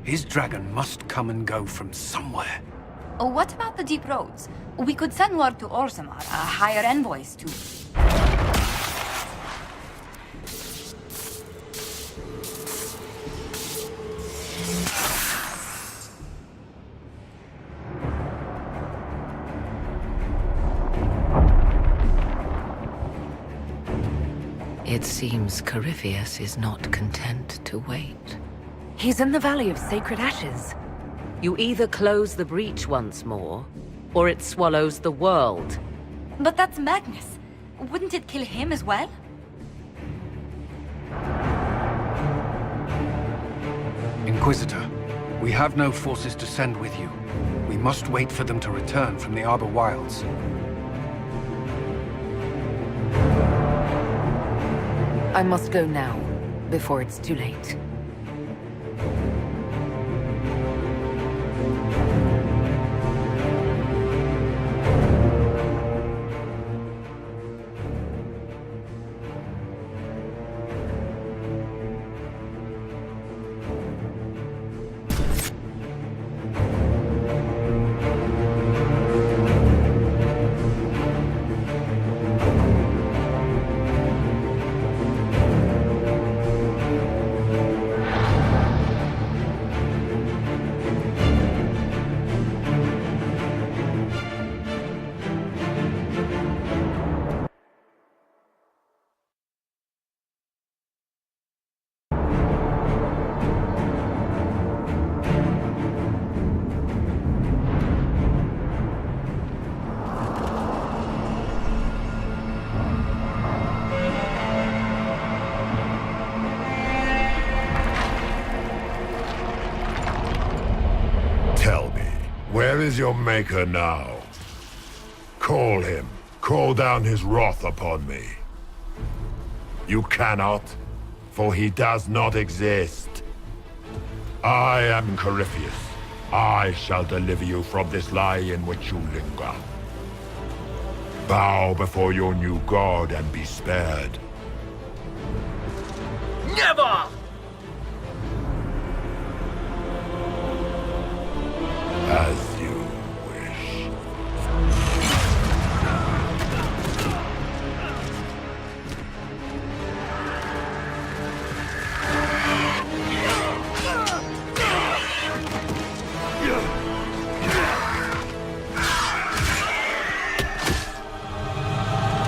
His dragon must come and go from somewhere. Oh, what about the deep roads? We could send word to Orzammar, hire envoys to... It seems Corypheus is not content to wait. He's in the Valley of Sacred Ashes. You either close the breach once more, or it swallows the world. But that's Magnus. Wouldn't it kill him as well? Inquisitor, we have no forces to send with you. We must wait for them to return from the Arbor Wilds. I must go now, before it's too late. Where is your maker now? Call him. Call down his wrath upon me. You cannot, for he does not exist. I am Corypheus. I shall deliver you from this lie in which you linger. Bow before your new god and be spared. Never! As you wish.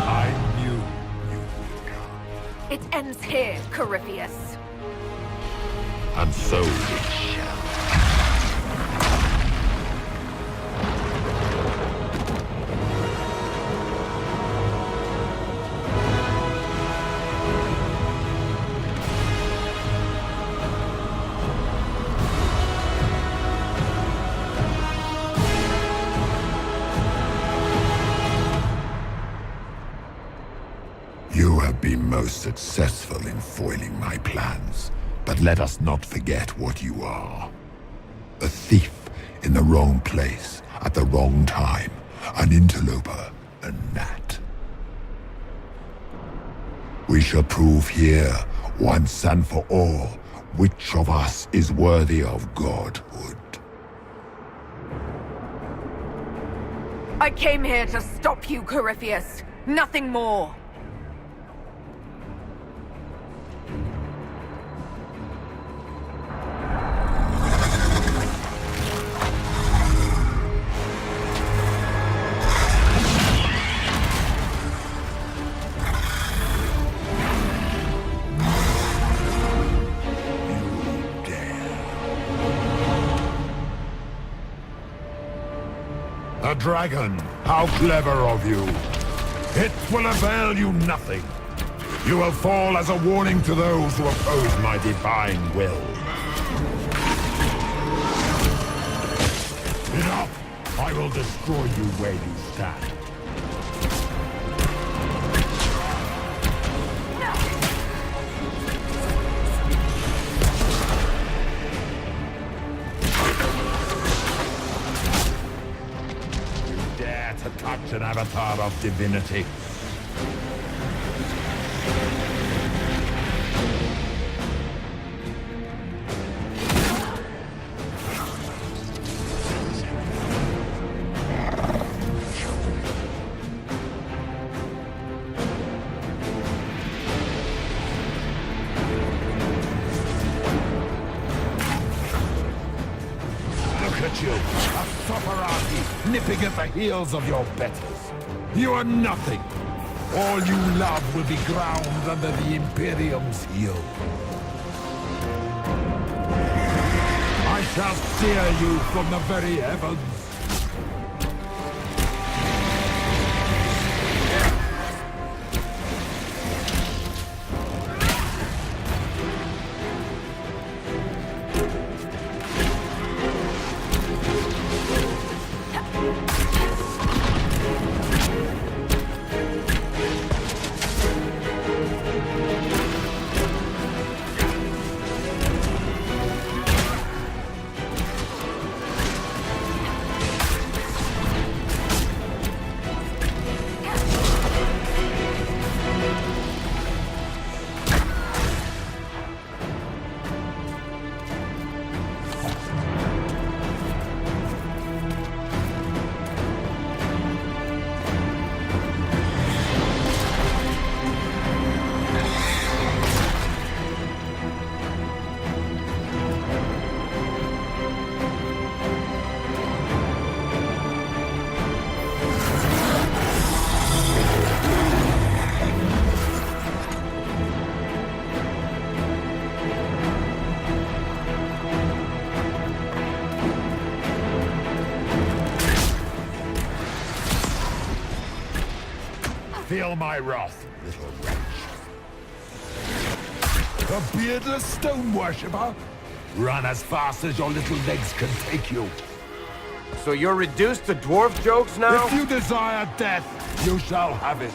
I knew you would come. It ends here, Corypheus. And so it shall. You have been most successful in foiling my plans, but let us not forget what you are. A thief in the wrong place, at the wrong time, an interloper, a gnat. We shall prove here, once and for all, which of us is worthy of godhood. I came here to stop you, Corypheus. Nothing more. A dragon! How clever of you! It will avail you nothing. You will fall as a warning to those who oppose my divine will. Enough! I will destroy you where you stand. To touch an avatar of divinity. at you, a sopperati nipping at the heels of your betters. You are nothing. All you love will be ground under the Imperium's heel. I shall steer you from the very heavens. Feel my wrath, little wretch. A beardless stone worshipper? Run as fast as your little legs can take you. So you're reduced to dwarf jokes now? If you desire death, you shall have it.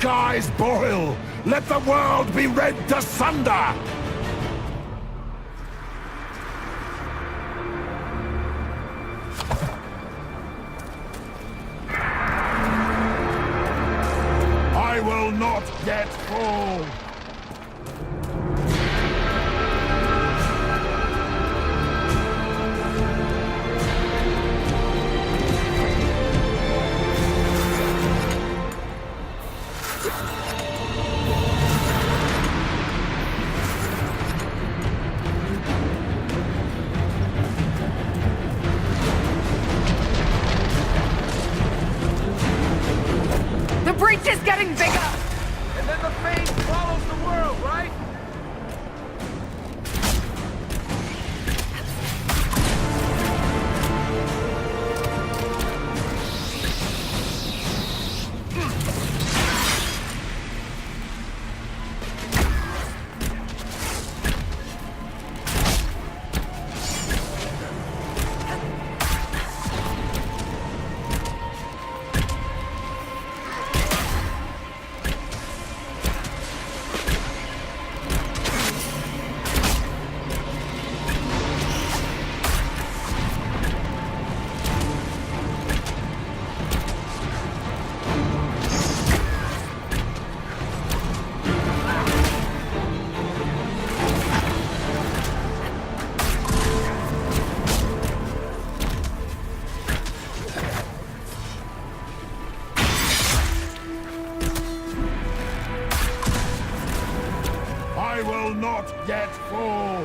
skies boil! Let the world be rent asunder! I will not yet fall! The breach is getting bigger! And then the fate follows the world, right? I will not yet fall!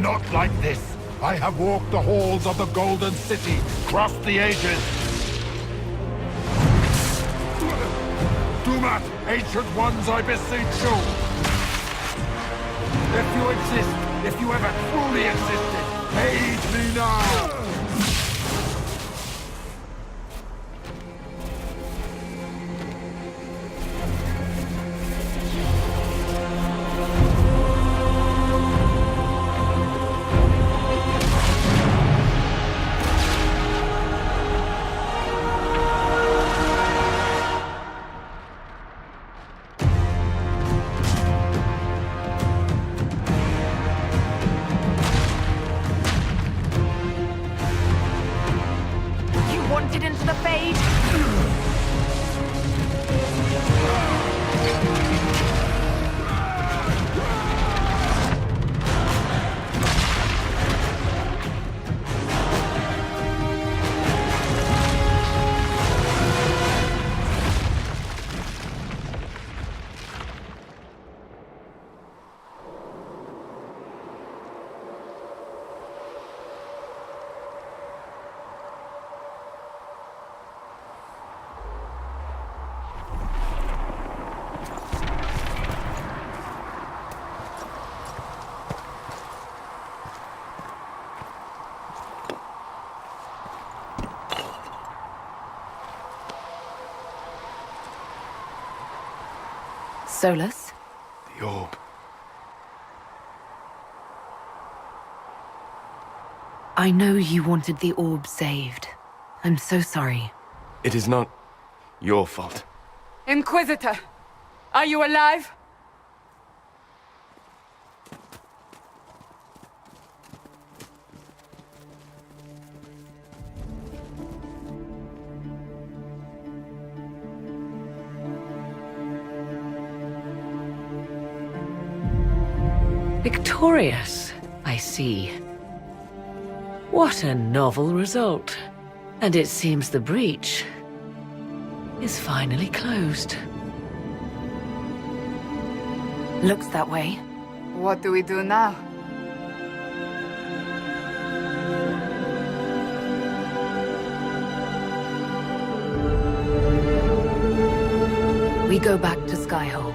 Not like this! I have walked the halls of the Golden City, crossed the ages! Do not, ancient ones, I beseech you! If you exist, if you ever truly existed, aid me now! Wanted into the Fade? Solus? The orb. I know you wanted the orb saved. I'm so sorry. It is not your fault. Inquisitor! Are you alive? Victorious, I see. What a novel result. And it seems the breach is finally closed. Looks that way. What do we do now? We go back to Skyhold.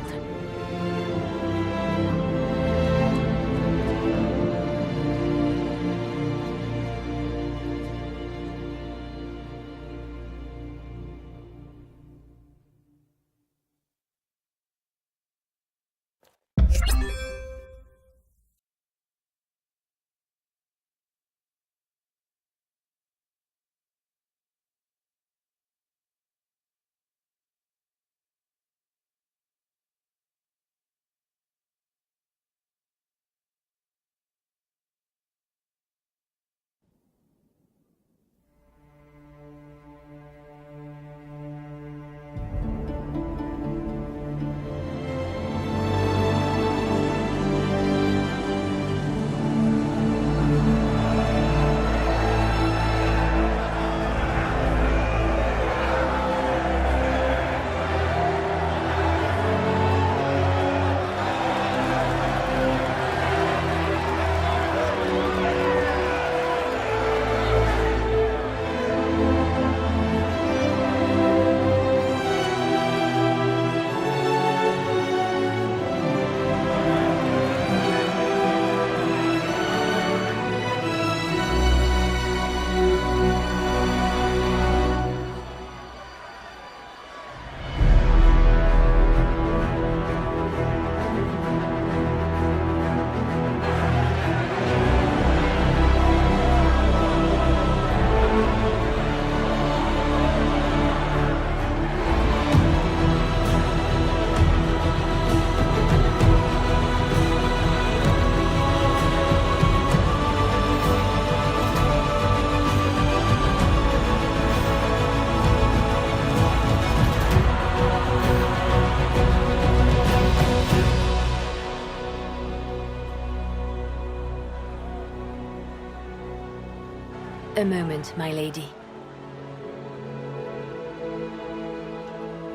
A moment, my lady.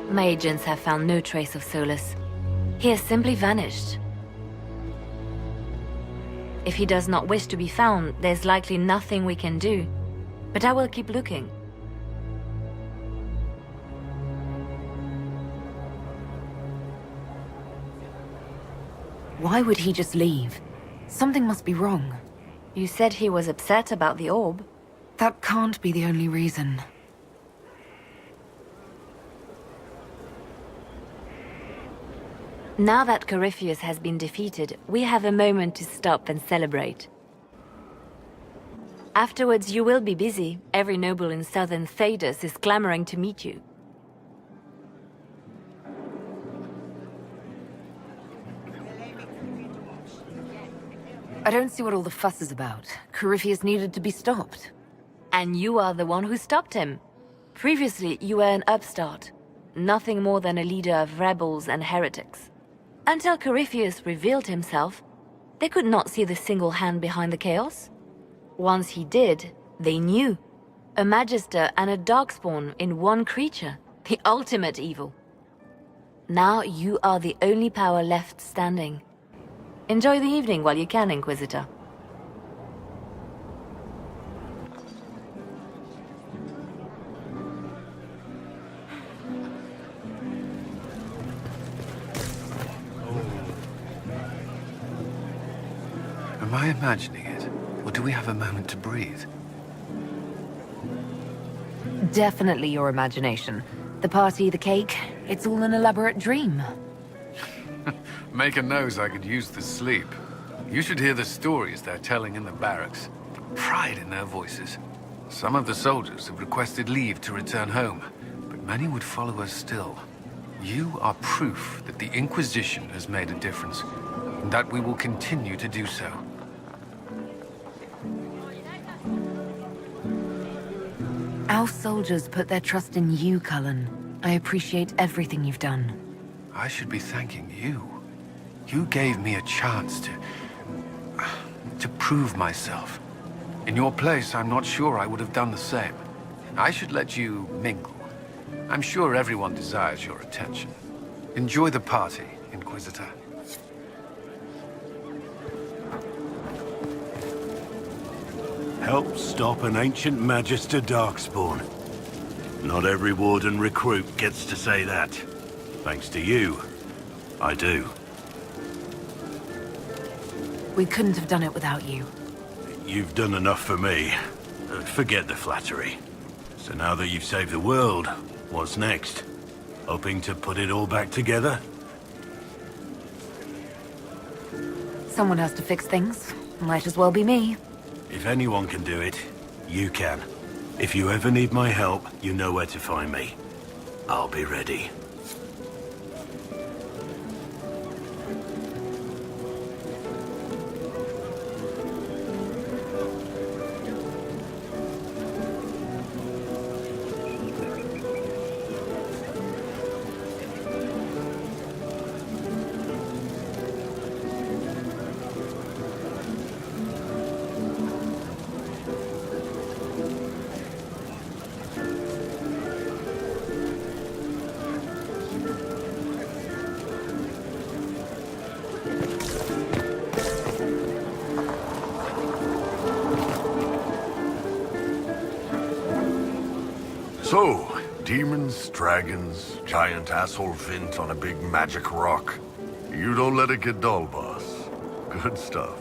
My agents have found no trace of Solus. He has simply vanished. If he does not wish to be found, there's likely nothing we can do. But I will keep looking. Why would he just leave? Something must be wrong. You said he was upset about the orb. That can't be the only reason. Now that Corypheus has been defeated, we have a moment to stop and celebrate. Afterwards, you will be busy. Every noble in southern Thedas is clamoring to meet you. I don't see what all the fuss is about. Corypheus needed to be stopped. And you are the one who stopped him. Previously, you were an upstart. Nothing more than a leader of rebels and heretics. Until Corypheus revealed himself, they could not see the single hand behind the chaos. Once he did, they knew. A Magister and a Darkspawn in one creature. The ultimate evil. Now you are the only power left standing. Enjoy the evening while you can, Inquisitor. Am I imagining it? Or do we have a moment to breathe? Definitely your imagination. The party, the cake, it's all an elaborate dream. Make a nose I could use to sleep. You should hear the stories they're telling in the barracks. Pride in their voices. Some of the soldiers have requested leave to return home, but many would follow us still. You are proof that the Inquisition has made a difference, and that we will continue to do so. Our soldiers put their trust in you, Cullen. I appreciate everything you've done. I should be thanking you. You gave me a chance to prove myself. In your place, I'm not sure I would have done the same. I should let you mingle. I'm sure everyone desires your attention. Enjoy the party, Inquisitor. Help stop an ancient Magister Darkspawn. Not every Warden recruit gets to say that. Thanks to you, I do. We couldn't have done it without you. You've done enough for me. Forget the flattery. So now that you've saved the world, what's next? Hoping to put it all back together? Someone has to fix things. Might as well be me. If anyone can do it, you can. If you ever need my help, you know where to find me. I'll be ready. So, demons, dragons, giant asshole Vint on a big magic rock. You don't let it get dull, boss. Good stuff.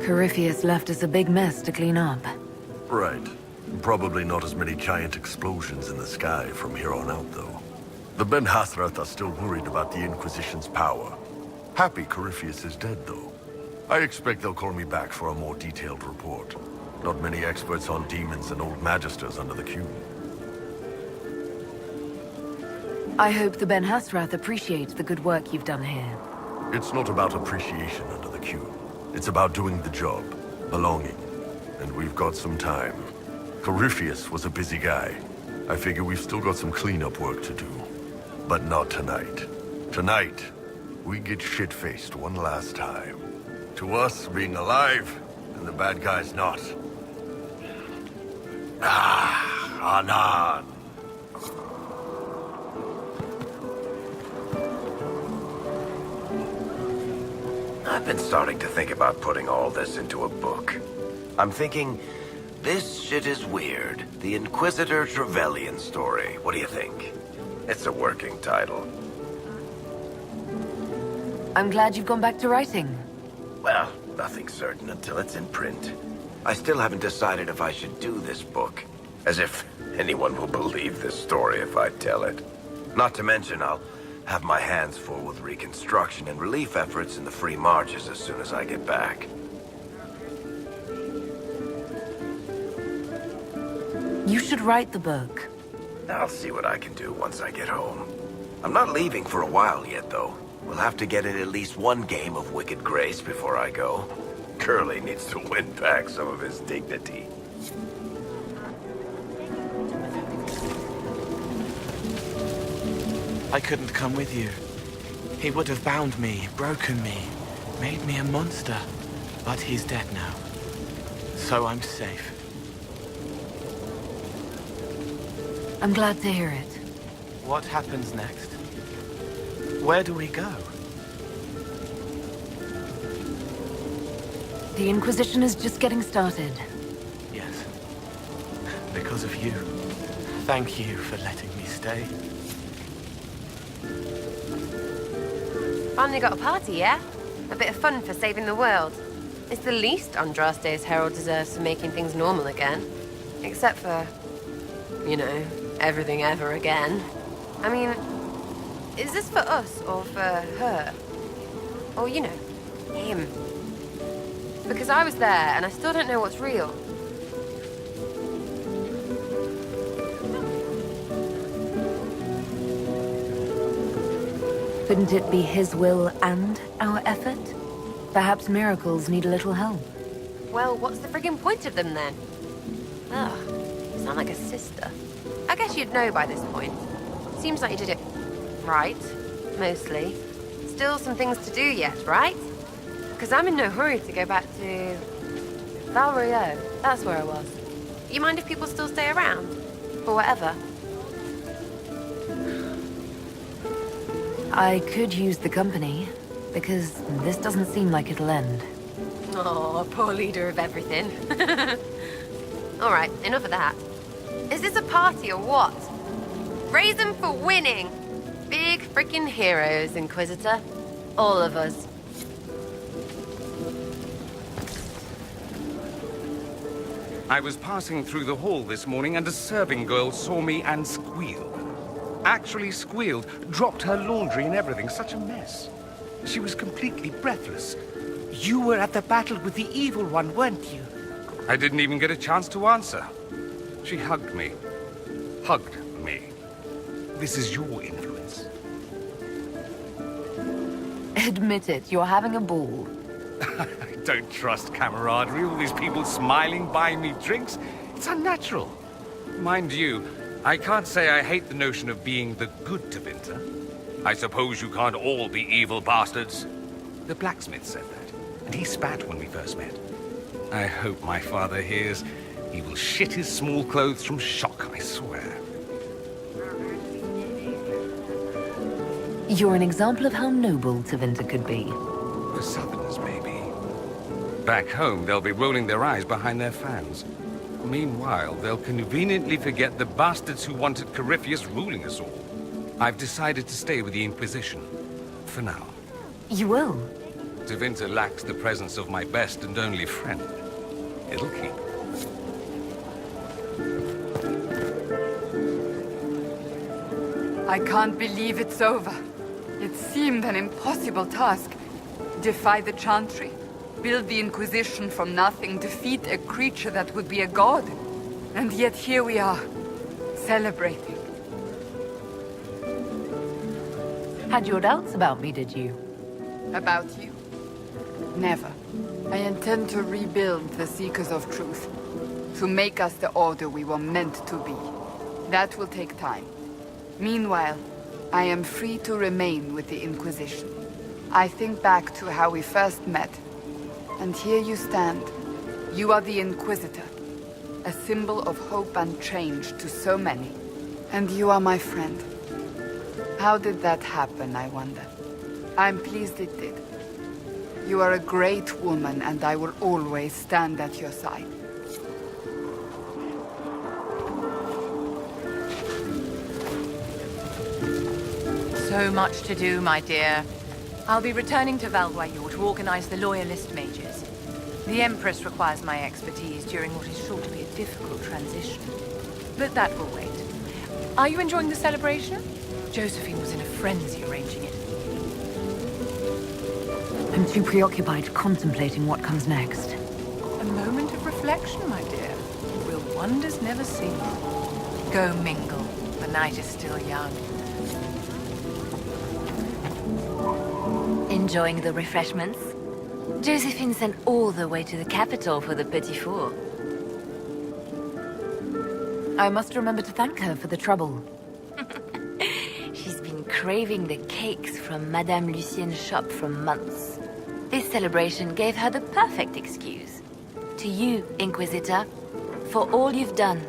Corypheus left us a big mess to clean up. Right. Probably not as many giant explosions in the sky from here on out, though. The Ben Hathrath are still worried about the Inquisition's power. Happy Corypheus is dead, though. I expect they'll call me back for a more detailed report. Not many experts on demons and old magisters under the Cube. I hope the Ben Hathrath appreciates the good work you've done here. It's not about appreciation under the Cube. It's about doing the job, belonging. And we've got some time. Corypheus was a busy guy. I figure we've still got some cleanup work to do. But not tonight. Tonight, we get shit-faced one last time. To us, being alive, and the bad guys not. Ah, Anan. I've been starting to think about putting all this into a book. I'm thinking, this shit is weird. The Inquisitor Trevelyan story. What do you think? It's a working title. I'm glad you've gone back to writing. Well, nothing's certain until it's in print. I still haven't decided if I should do this book. As if anyone will believe this story if I tell it. Not to mention, I'll have my hands full with reconstruction and relief efforts in the free marches as soon as I get back. You should write the book. I'll see what I can do once I get home. I'm not leaving for a while yet, though. We'll have to get in at least one game of Wicked Grace before I go. Curly needs to win back some of his dignity. I couldn't come with you. He would have bound me, broken me, made me a monster. But he's dead now. So I'm safe. I'm glad to hear it. What happens next? Where do we go? The Inquisition is just getting started. Yes. Because of you. Thank you for letting me stay. Finally got a party, yeah? A bit of fun for saving the world. It's the least Andraste's Herald deserves for making things normal again. Except for, you know, everything ever again. I mean, is this for us or for her? Or, you know, him? Because I was there and I still don't know what's real. Couldn't it be his will and our effort? Perhaps miracles need a little help. Well, what's the friggin' point of them then? Ugh, you sound like a sister. I guess you'd know by this point. Seems like you did it right, mostly. Still some things to do yet, right? Because I'm in no hurry to go back to Valrio. That's where I was. You mind if people still stay around? For whatever? I could use the company, because this doesn't seem like it'll end. Oh, poor leader of everything. All right, enough of that. Is this a party or what? Raise them for winning! Big freaking heroes, Inquisitor. All of us. I was passing through the hall this morning and a serving girl saw me and squealed. Actually squealed, dropped her laundry and everything, such a mess. She was completely breathless. You were at the battle with the evil one, weren't you? I didn't even get a chance to answer. She hugged me. Hugged me. This is your influence. Admit it, you're having a ball. I don't trust camaraderie, all these people smiling, buying me drinks. It's unnatural. Mind you, I can't say I hate the notion of being the good Tevinter. I suppose you can't all be evil bastards. The blacksmith said that, and he spat when we first met. I hope my father hears. He will shit his small clothes from shock, I swear. You're an example of how noble Tevinter could be. The Southerners, maybe. Back home, they'll be rolling their eyes behind their fans. Meanwhile, they'll conveniently forget the bastards who wanted Corypheus ruling us all. I've decided to stay with the Inquisition. For now. You will? Tevinter lacks the presence of my best and only friend. It'll keep. I can't believe it's over. It seemed an impossible task. Defy the Chantry, build the Inquisition from nothing, defeat a creature that would be a god. And yet here we are, celebrating. Had your doubts about me, did you? About you? Never. I intend to rebuild the Seekers of Truth. To make us the order we were meant to be. That will take time. Meanwhile, I am free to remain with the Inquisition. I think back to how we first met, And here you stand. You are the Inquisitor, a symbol of hope and change to so many. And you are my friend. How did that happen, I wonder? I'm pleased it did. You are a great woman, and I will always stand at your side. So much to do, my dear. I'll be returning to Valguayor to organize the Loyalist mages. The Empress requires my expertise during what is sure to be a difficult transition. But that will wait. Are you enjoying the celebration? Josephine was in a frenzy arranging it. I'm too preoccupied contemplating what comes next. A moment of reflection, my dear. Will wonders never seen? Go mingle. The night is still young. Enjoying the refreshments? Josephine sent all the way to the capital for the petit four. I must remember to thank her for the trouble. She's been craving the cakes from Madame Lucien's shop for months. This celebration gave her the perfect excuse. To you, Inquisitor, for all you've done.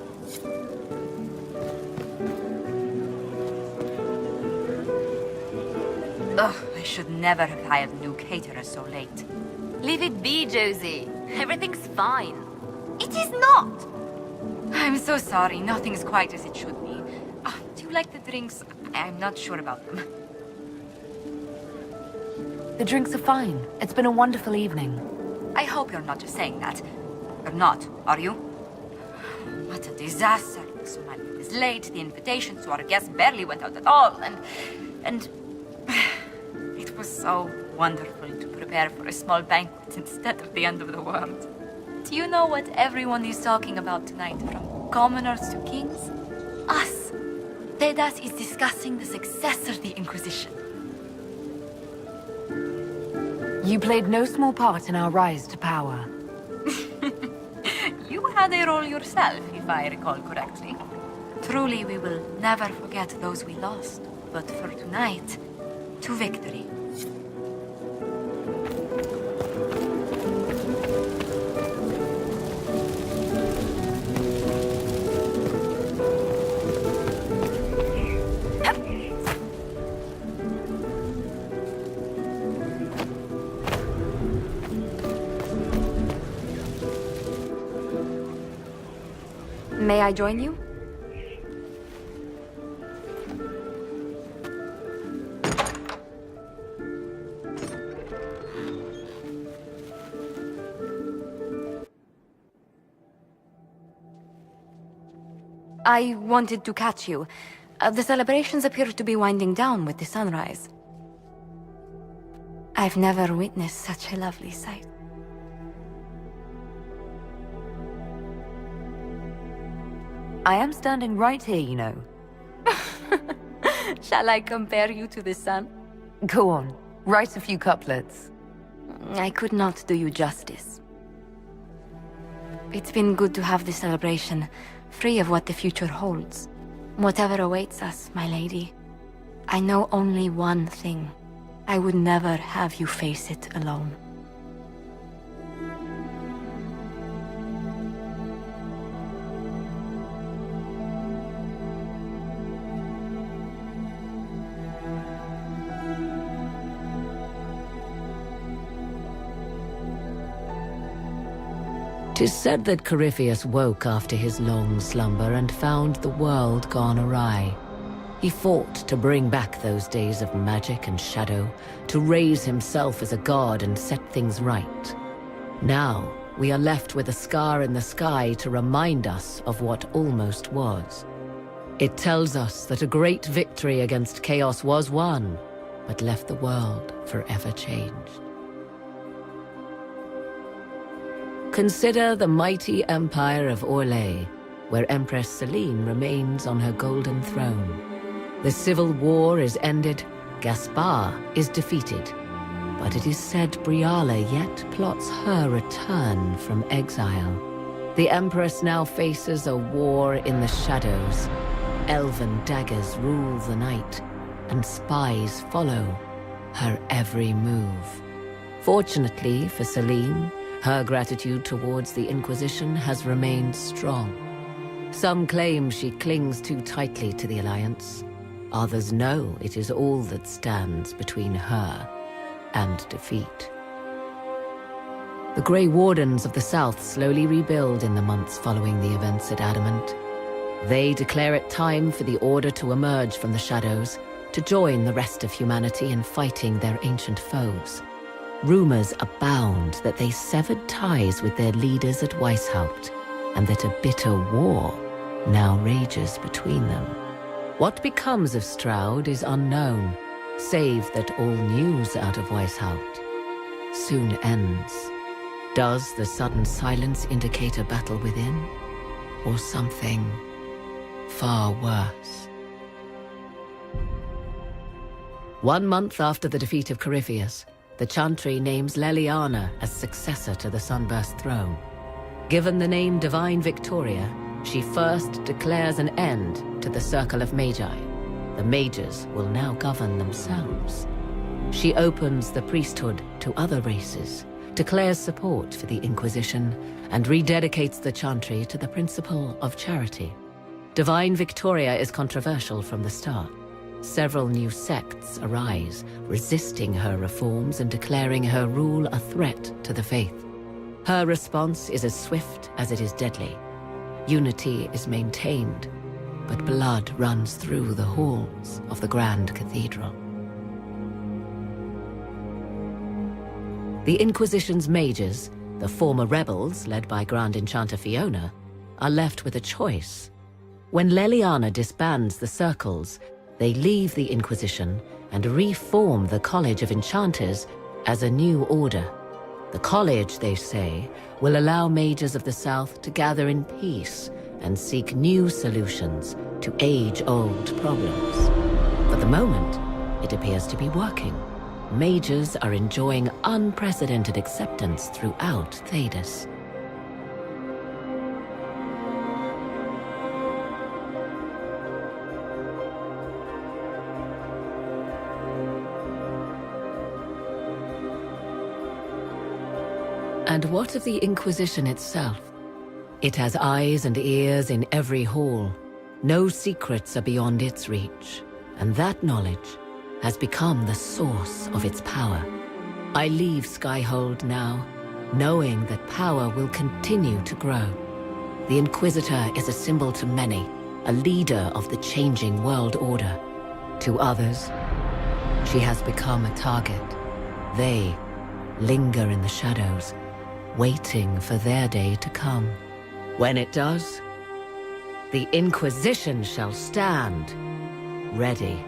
Ugh, I should never have hired new caterers so late. Leave it be, Josie. Everything's fine. It is not! I'm so sorry, nothing's quite as it should be. Do you like the drinks? I'm not sure about them. The drinks are fine. It's been a wonderful evening. I hope you're not just saying that. You're not, are you? What a disaster. So many is late, the invitations to our guests barely went out at all, and... It was so wonderful to prepare for a small banquet instead of the end of the world. Do you know what everyone is talking about tonight, from commoners to kings? Us. Dedas is discussing the successor of the Inquisition. You played no small part in our rise to power. You had a role yourself, if I recall correctly. Truly, we will never forget those we lost. But for tonight, to victory. May I join you? I wanted to catch you. The celebrations appear to be winding down with the sunrise. I've never witnessed such a lovely sight. I am standing right here, you know. Shall I compare you to the sun? Go on, write a few couplets. I could not do you justice. It's been good to have this celebration, free of what the future holds. Whatever awaits us, my lady, I know only one thing. I would never have you face it alone. Tis said that Corypheus woke after his long slumber and found the world gone awry. He fought to bring back those days of magic and shadow, to raise himself as a god and set things right. Now, we are left with a scar in the sky to remind us of what almost was. It tells us that a great victory against chaos was won, but left the world forever changed. Consider the mighty empire of Orlais, where Empress Celine remains on her golden throne. The civil war is ended, Gaspar is defeated, but it is said Briala yet plots her return from exile. The Empress now faces a war in the shadows. Elven daggers rule the night, and spies follow her every move. Fortunately for Celine, Her gratitude towards the Inquisition has remained strong. Some claim she clings too tightly to the Alliance. Others know it is all that stands between her and defeat. The Grey Wardens of the South slowly rebuild in the months following the events at Adamant. They declare it time for the Order to emerge from the shadows, to join the rest of humanity in fighting their ancient foes. Rumors abound that they severed ties with their leaders at Weishaupt, and that a bitter war now rages between them. What becomes of Stroud is unknown, save that all news out of Weishaupt soon ends. Does the sudden silence indicate a battle within, or something far worse? 1 month after the defeat of Corypheus, the Chantry names Leliana as successor to the Sunburst throne. Given the name Divine Victoria, she first declares an end to the Circle of Magi. The mages will now govern themselves. She opens the priesthood to other races, declares support for the Inquisition, and rededicates the Chantry to the principle of charity. Divine Victoria is controversial from the start. Several new sects arise, resisting her reforms and declaring her rule a threat to the faith. Her response is as swift as it is deadly. Unity is maintained, but blood runs through the halls of the Grand Cathedral. The Inquisition's mages, the former rebels led by Grand Enchanter Fiona, are left with a choice. When Leliana disbands the circles, they leave the Inquisition and reform the College of Enchanters as a new order. The college, they say, will allow mages of the South to gather in peace and seek new solutions to age-old problems. For the moment, it appears to be working. Mages are enjoying unprecedented acceptance throughout Thedas. And what of the Inquisition itself? It has eyes and ears in every hall. No secrets are beyond its reach, and that knowledge has become the source of its power. I leave Skyhold now, knowing that power will continue to grow. The Inquisitor is a symbol to many, a leader of the changing world order. To others, she has become a target. They linger in the shadows, waiting for their day to come. When it does, the Inquisition shall stand, ready.